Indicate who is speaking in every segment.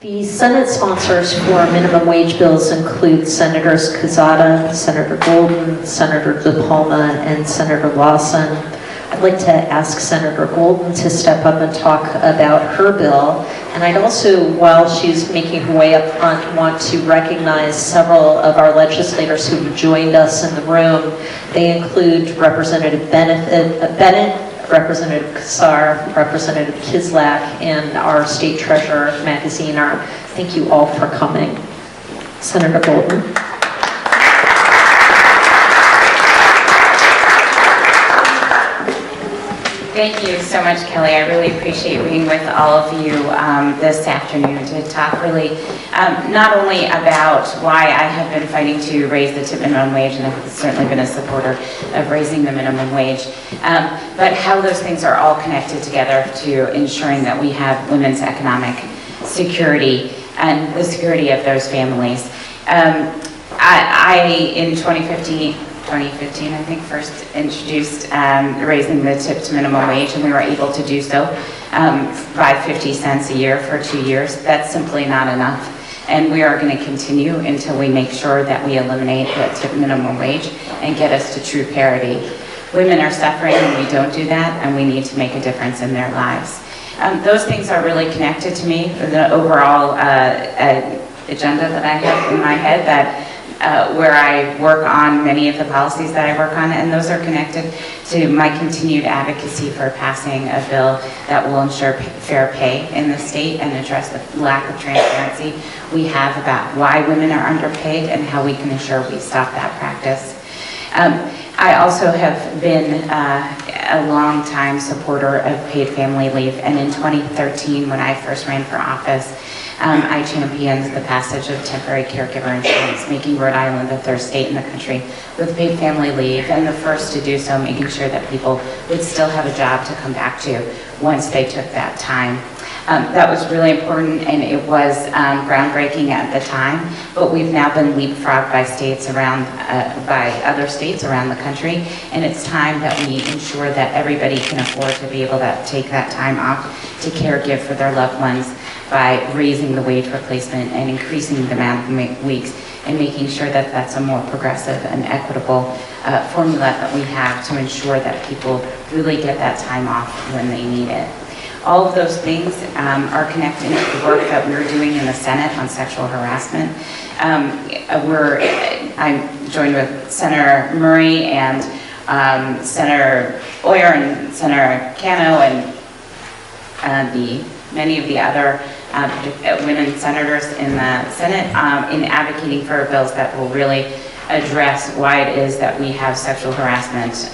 Speaker 1: The Senate sponsors for minimum wage bills include Senators Quezada, Senator Goldin, Senator DePalma, and Senator Lawson. I'd like to ask Senator Goldin to step up and talk about her bill. And I'd also, while she's making her way up front, want to recognize several of our legislators who've joined us in the room. They include Representative Bennett, Representative Kassar, Representative Kislak, and our State Treasurer, Magaziner. Thank you all for coming. Senator Goldin.
Speaker 2: Thank you so much, Kelly. I really appreciate being with all of you this afternoon to talk really not only about why I have been fighting to raise the tip minimum wage, and I've certainly been a supporter of raising the minimum wage, but how those things are all connected together to ensuring that we have women's economic security and the security of those families. I in 2015, I think, first introduced raising the tip to minimum wage, and we were able to do so by 50 cents a year for 2 years. That's simply not enough, and we are going to continue until we make sure that we eliminate the tip minimum wage and get us to true parity. Women are suffering when we don't do that, and we need to make a difference in their lives. Those things are really connected to me, the overall agenda that I have in my head, that where I work on many of the policies that I work on, and those are connected to my continued advocacy for passing a bill that will ensure fair pay in the state and address the lack of transparency we have about why women are underpaid and how we can ensure we stop that practice. I also have been a long-time supporter of paid family leave, and in 2013, when I first ran for office, I championed the passage of temporary caregiver insurance, making Rhode Island the third state in the country with paid family leave, and the first to do so, making sure that people would still have a job to come back to once they took that time. That was really important, and it was groundbreaking at the time, but we've now been leapfrogged by states around, by other states around the country, and it's time that we ensure that everybody can afford to be able to take that time off to caregive for their loved ones by raising the wage replacement and increasing the amount of weeks, and making sure that that's a more progressive and equitable formula that we have to ensure that people really get that time off when they need it. All of those things are connected to the work that we're doing in the Senate on sexual harassment. I'm joined with Senator Murray and Senator Oyer and Senator Cano and many of the other women senators in the Senate in advocating for bills that will really address why it is that we have sexual harassment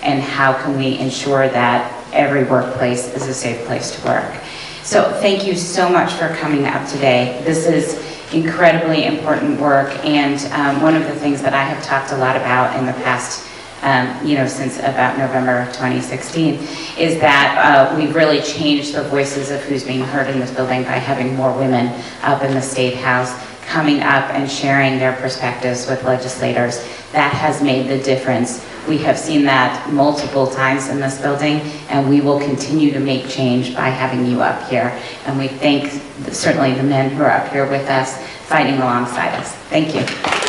Speaker 2: and how can we ensure that every workplace is a safe place to work. So thank you so much for coming up today. This is incredibly important work, and one of the things that I have talked a lot about in the past since about November 2016, is that we've really changed the voices of who's being heard in this building by having more women up in the Statehouse, coming up and sharing their perspectives with legislators. That has made the difference. We have seen that multiple times in this building, and we will continue to make change by having you up here. And we thank certainly the men who are up here with us, fighting alongside us. Thank you.